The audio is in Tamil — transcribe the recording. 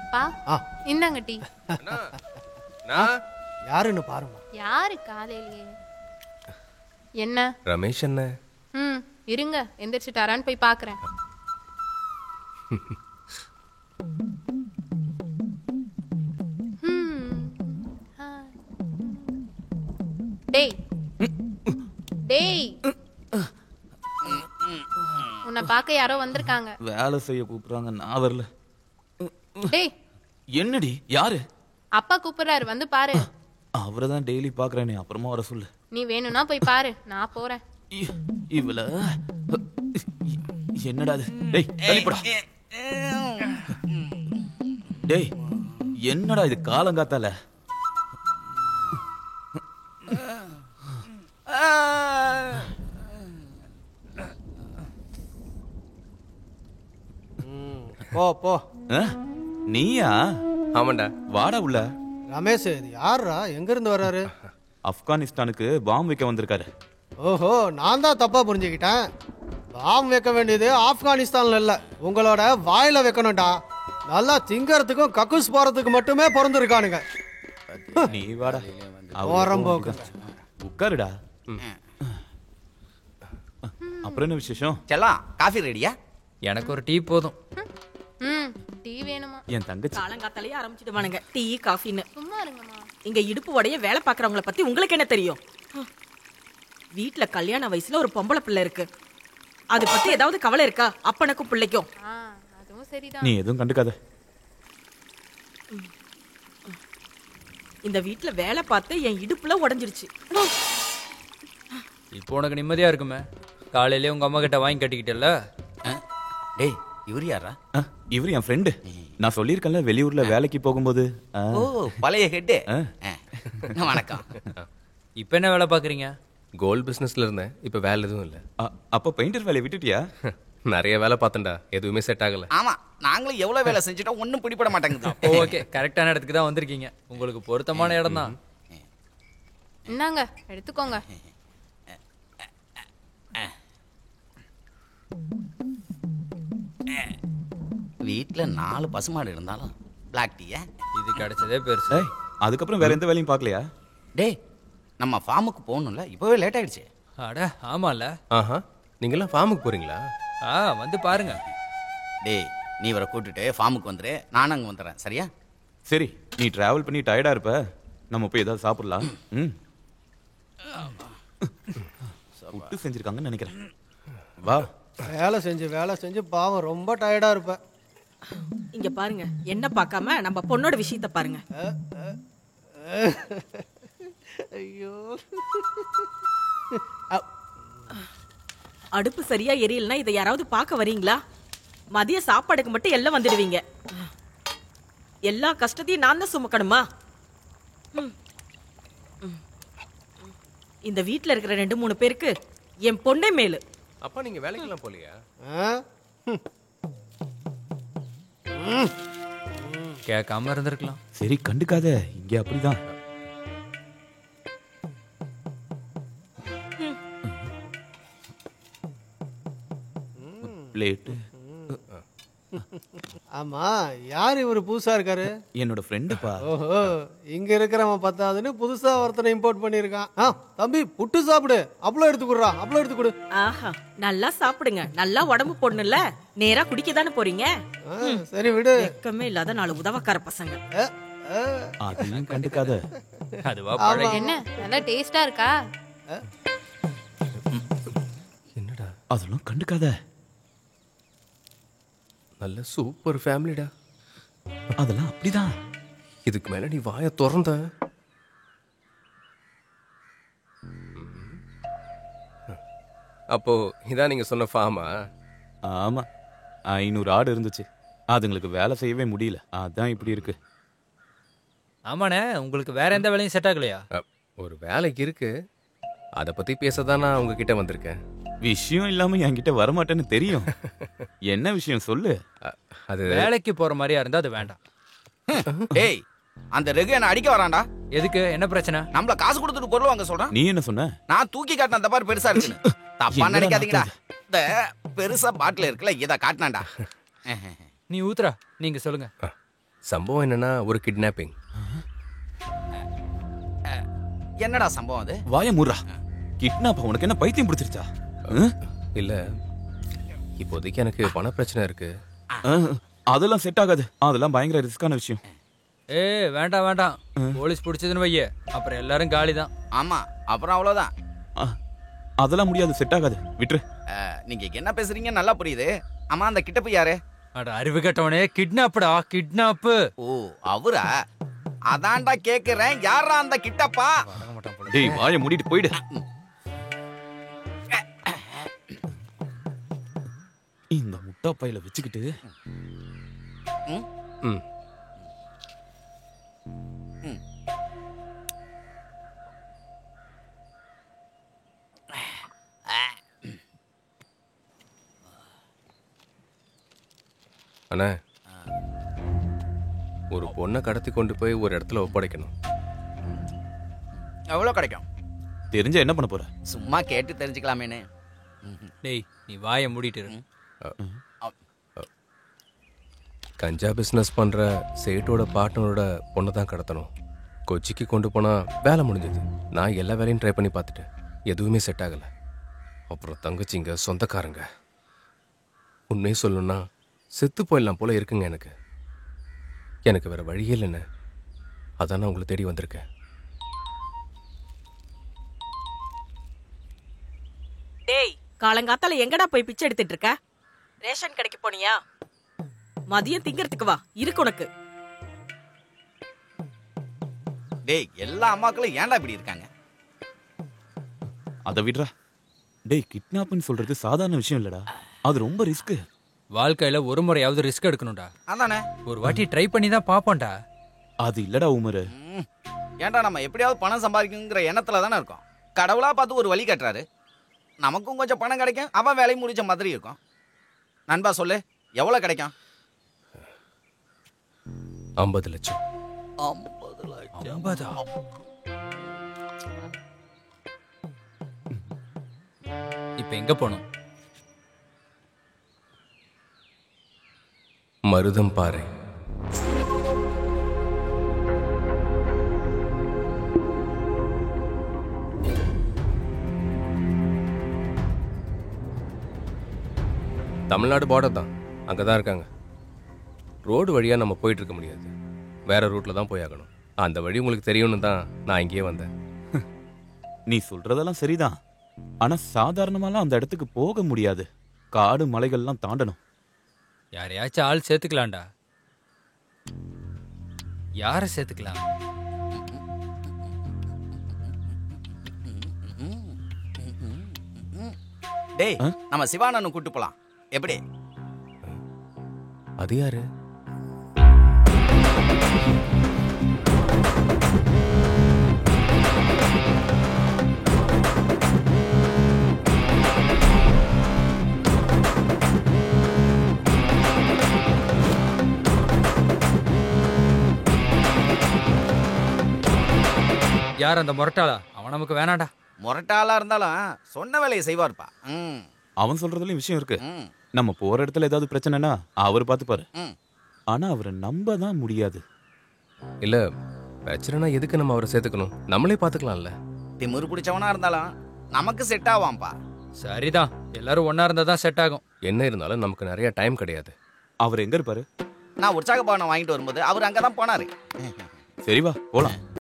அப்பா இந்தாங்க டீ. யாருன்னு பாருமா. யாரு காலையிலேயே? என்ன ரமேஷ் என்ன? இருங்க, எந்திரிச்சிட்டாரான்னு போய் பாக்குறேன். டேய் டேய், உன்னை பார்க்க யாரோ வந்திருக்காங்க. வேலை செய்ய கூப்பிடுறாங்க, நான் வரல. டேய் என்னடி? யாரு? அப்பா கூப்பிடுறாரு, வந்து பாரு. அவரை தான் டெய்லி பாக்குறேனே, அப்புறமா வர சொல்லு. நீ வேணும்னா போய் பாரு, நான் போறேன். இவள என்னடா இது? டேய் தள்ளிப்படா. டேய் என்னடா இது காலங்காத்தால? போ போ. நீயா? ஆமாண்டா. வாடா உள்ள. ரமேஷ், இது யாரா? எங்க இருந்து வர்றாரு? ஆப்கானிஸ்தானுக்கு பாம் வைக்க வந்திருக்காரு. ஓஹோ, நான் தான் தப்பா புரிஞ்சுக்கிட்டேன். பாம் வைக்க வேண்டியது ஆப்கானிஸ்தான்ல இல்ல, உங்களோட வாயில வைக்கணும்டா. நல்லா திங்கறதுக்கும் கக்கூஸ் போறதுக்கு மட்டுமே பிறந்திருக்கானுங்க. நீ வாடா. ஓரம்போக்கு. உட்காருடா. அப்புறம் என்ன விசேஷம்? செல்லம், காஃபி ரெடியா? எனக்கு ஒரு டீ போதும். டீ வேணுமா? என் தங்கச்சி காலங்காத்தாலேயே ஆரம்பிச்சிடுவானுங்க டீ காஃபின்னு. சும்மா இருங்கம்மா. இங்க இடுப்பு உடைய வேலை பாக்குறவங்கள பத்தி உங்களுக்கு என்ன தெரியும்? வீட்டுல கல்யாண வயசுல ஒரு பொம்பளை பிள்ளை இருக்கு, அது பத்தி ஏதாவது கவலை இருக்கா அப்பனுக்கும் பிள்ளைக்கும்? அதுவும் சரிதான். நீ எதுவும் கண்டுக்காத. இந்த வீட்டுல வேலை பார்த்து என் இடுப்புல உடைஞ்சிருச்சு. இப்போ உனக்கு நிம்மதியா இருக்குமே, காலையிலே உங்க அம்மா கிட்ட வாங்கி கட்டிக்கிட்டல. டேய், இவர் யாரா? இவர் என் ஃப்ரெண்டு. நான் சொல்லியிருக்கேன்ல, வெளியூர்ல வேலைக்கு போகும்போது. ஓ, பழைய ஹெட்டு. வணக்கம். இப்போ என்ன வேலை பாக்குறீங்க? கோல்ட் பிசினஸ்ல இருந்தேன், இப்ப வேலை எதுவும் இல்ல. அப்ப பெயிண்டர் வேலையை விட்டுட்டியா? நிறைய வேலை பார்த்தேன்டா, எதுவுமே செட் ஆகல. ஆமா, நாங்களும் எவ்வளவு வேலை செஞ்சுட்டோம், ஒன்னும் பிடிபட மாட்டேங்குது. ஓகே, கரெக்டான இடத்துக்கு தான் வந்திருக்கீங்க. உங்களுக்கு பொருத்தமான இடம் தான். இந்தாங்க, எடுத்துக்கோங்க. வீட்டுல 4 பசுமாடு இருந்தாலும் பிளாக் டீயா? இது கிடைச்சதே பெருசு. அதுக்கப்புறம் வேற எந்த வேலையும் பார்க்கலையா? டேய், நம்ம ஃபார்முக்கு போகணும்ல, இப்பவே லேட் ஆயிடுச்சு. அட ஆமால. ஆஹா, நீங்கெல்லாம் ஃபார்முக்கு போறீங்களா? வந்து பாருங்க. டேய், நீ இவரை கூட்டிட்டு ஃபார்முக்கு வந்துரு, நானும் அங்க வந்துடுறேன். சரியா? சரி, நீ டிராவல் பண்ணி டயர்டா இருப்ப, நம்ம போய் ஏதாவது சாப்பிடலாம். புட்டு செஞ்சிருக்காங்கன்னு நினைக்கிறேன். வா. வேலை செஞ்சு பாவம் ரொம்ப டயர்டா இருப்ப. இங்க பாருங்க, என்ன பார்க்காம நம்ம பொண்ணோட விஷயத்தை பாருங்க. ஐயோ, அடுப்பு சரியா எரியலனா இதை யாராவது பார்க்க வரீங்களா? மதிய சாப்பாடுக்கு மட்டும் எல்லாம் வந்துடுவீங்க. எல்லா கஷ்டத்தையும் நான் தான் சுமக்கணுமா? இந்த வீட்டுல இருக்கிற 2-3 பேருக்கு என் பொண்ணே மேலு. அப்பா நீங்க வேலைக்கெல்லாம் போலியா? கேட்காம இருந்திருக்கலாம். சரி, கண்டுக்காத. இங்க அப்படிதான். பிளேட். ஆமா, யார் இவரு புதுசா இருக்காரு? என்னோட ஃப்ரெண்டுப்பா. ஓஹோ, இங்க இருக்கிறவன் பத்தாதுன்னு புதுசா ஒருத்தனை இம்போர்ட் பண்ணிருக்கான். தம்பி, புட்டு சாப்பிடு, அப்பளம் எடுத்துக்குடுறா, அப்பளம் எடுத்துக்குடு. ஆஹா, நல்லா சாப்பிடுங்க, நல்லா உடம்பு போடணும்ல, நேரா குடிக்கதானே போறீங்க. சரி விடு. வெக்கமே இல்லாத 4 உதவக்கார பசங்க. அதெல்லாம் கண்டுக்காத. அதுவா பழகி. என்ன நல்லா டேஸ்டா இருக்கா? என்னடா? அதெல்லாம் கண்டுக்காத. நல்ல சூப்பர் ஃபேமிலிடா. அதெல்லாம் அப்படிதான். இதுக்கு மேல நீ வாயை திறந்த அப்போ இதான் நீங்க சொன்ன ஃபார்மா? ஆமா, 500 ஆடு இருந்துச்சு. அதுங்களுக்கு வேலை செய்யவே முடியல, அதான் இப்படி இருக்கு. ஆமாண்ணே, உங்களுக்கு வேற எந்த வேலையும் செட் ஆகலையா? ஒரு வேலைக்கு இருக்கு, அதை பத்தி பேசதான் நான் உங்ககிட்ட வந்திருக்கேன். விஷயம் இல்லாம என்கிட்ட வரமாட்டேன்னு தெரியும். என்ன விஷயம் சொல்லு. அது வேலைக்கு போற மாதிரியா இருந்தா அது வேண்டாம். டேய், அந்த ரெகு என்ன அடிக்க வரான்டா. எதுக்கு? என்ன பிரச்சனை? நம்மள காசு கொடுத்துட்டு பொருள் வாங்க சொல்றான். நீ என்ன சொன்ன? நான் தூக்கி காட்டின அந்த பாரு பெருசா இருக்குன்னு. தப்பா நினைக்காதீங்கடா. இந்த பெருசா பாட்டில் இருக்குல்ல, இதை காட்டினாண்டா. நீ ஊத்துறா, நீங்க சொல்லுங்க. சம்பவம் என்னன்னா ஒரு கிட்னாப்பிங். என்னடா சம்பவம் அது? வாய மூடுறா. கிட்னாப் உனக்கு என்ன பைத்தியம் பிடிச்சிருச்சா? இல்ல, இப்போதைக்கு எனக்கு பண பிரச்சனை இருக்கு. அதெல்லாம் செட் ஆகாது. அதெல்லாம் பயங்கர ரிஸ்கான விஷயம். வேண்டாம் வேண்டாம், போலீஸ் பிடிச்சதுன்னு வையே, அப்புறம் எல்லாரும் காலி தான். ஆமா, அப்புறம் அவ்வளவுதான். அதெல்லாம் முடியாது, செட் ஆகாது, விட்டுரு. நீங்க என்ன பேசுறீங்க நல்லா புரியுது. ஆமா, அந்த கிட்டப்பு யாரு? அட அறிவு கட்டவனே, கிட்னாப்டா, கிட்னாப்பு. ஓ, அவரா? அதான்டா கேக்குறேன், யாரா அந்த கிட்டப்பா? டேய், வாயை மூடிட்டு போயிடு. இந்த முட்டா பையில வச்சுக்கிட்டு ம். அண்ணா, ஒரு பொண்ணை கடத்தி கொண்டு போய் ஒரு இடத்துல ஒப்படைக்கணும். எவ்வளவு கிடைக்கும்? தெரிஞ்சா என்ன பண்ண போற? சும்மா கேட்டு தெரிஞ்சுக்கலாமேன்னு. டேய், நீ வாயை மூடிட்டு இரு. கஞ்சா பிஸ்னஸ் பண்ற சேட்டோட பார்ட்னரோட பொண்ணை தான் கடத்தணும். கொச்சிக்கு கொண்டு போனா வேலை முடிஞ்சது. நான் எல்லா வேலையும் ட்ரை பண்ணி பார்த்துட்டேன், எதுவுமே செட் ஆகல. அப்புறம் தங்கச்சிங்க சொந்தக்காரங்க. உண்மையை சொல்லணும்னா செத்து போயிடலாம் போல இருக்குங்க. எனக்கு வேற வழியே இல்லைன்னு அதான் நான் உங்களை தேடி வந்திருக்கேன். டேய், காலங்காத்தால எங்கடா போய் பிச்சை எடுத்துட்டு இருக்க? ரேஷன் கடைக்கு போனியா? மதியம் திங்கறதுக்கு வா, இருக்கு உனக்கு. டேய், எல்லா அம்மாக்களும் ஏன்டா இப்படி இருக்காங்க? அதை விடுறா. டேய், கிட்னாப்னு சொல்றது சாதாரண விஷயம் இல்லடா, அது ரொம்ப ரிஸ்க். வாழ்க்கையில ஒரு முறையாவது ரிஸ்க் எடுக்கணும்டா. அதானே? ஒரு வாட்டி ட்ரை பண்ணி தான் பாப்போம்டா. அது இல்லடா உமரு. ஏன்டா, நம்ம எப்படியாவது பணம் சம்பாதிக்குங்கிற எண்ணத்துல தானே இருக்கோம். கடவுளா பார்த்து ஒரு வழி கட்டுறாரு, நமக்கும் கொஞ்சம் பணம் கிடைக்கும், அவன் வேலையை முடிச்ச மாதிரி இருக்கும். நண்பா சொல்லு, எவ்வளவு கிடைக்கும்? 50 லட்சம். 50 லட்சம்? 50? இப்ப எங்க போனோம்? மருதம் பாறை. தமிழ்நாடு பார்டர் தான், அங்கதான் இருக்காங்க. ரோடு வழியா நம்ம போயிட்டு இருக்க முடியாது, வேற ரூட்ல தான் போய் ஆகணும். அந்த வழி உங்களுக்கு தெரியும்னு தான் நான் இங்கேயே வந்தேன். நீ சொல்றதெல்லாம் சரிதான், ஆனா சாதாரணமாலாம் அந்த இடத்துக்கு போக முடியாது. காடு மலைகள்லாம் தாண்டணும். யாரையாச்சும் ஆள் சேர்த்துக்கலாம்டா. யார சேர்த்துக்கலாம்? டேய், நம்ம சிவானன்னு கூட்டு போலாம், எப்படி? அது யாரு? யார் அந்த முரட்டாளா? அவன் நமக்கு வேணாடா. முரட்டாளா இருந்தாலும் சொன்ன வேலையை செய்வார்ப்பா. அவன் சொல்றதுலயும் விஷயம் இருக்கு. நம்ம போற இடத்துல ஏதாவது பிரச்சனைனா அவர் பார்த்துப்பாரு. ஆனா அவரை நம்ப தான் முடியாது. இல்ல, பிரச்சனைனா எதுக்கு நம்ம அவரை சேர்த்துக்கணும்? நம்மளே பார்த்துக்கலாம்ல. திமிரு பிடிச்சவனா இருந்தாலும் நமக்கு செட் ஆவாம்பா. சரிதான், எல்லாரும் ஒன்னா இருந்தா தான் செட் ஆகும். என்ன இருந்தாலும் நமக்கு நிறைய டைம் கிடையாது. அவர் எங்க இருப்பாரு? நான் உற்சாக பவனம் வாங்கிட்டு வரும்போது அவர் அங்கதான் போனாரு. சரி வா போலாம்.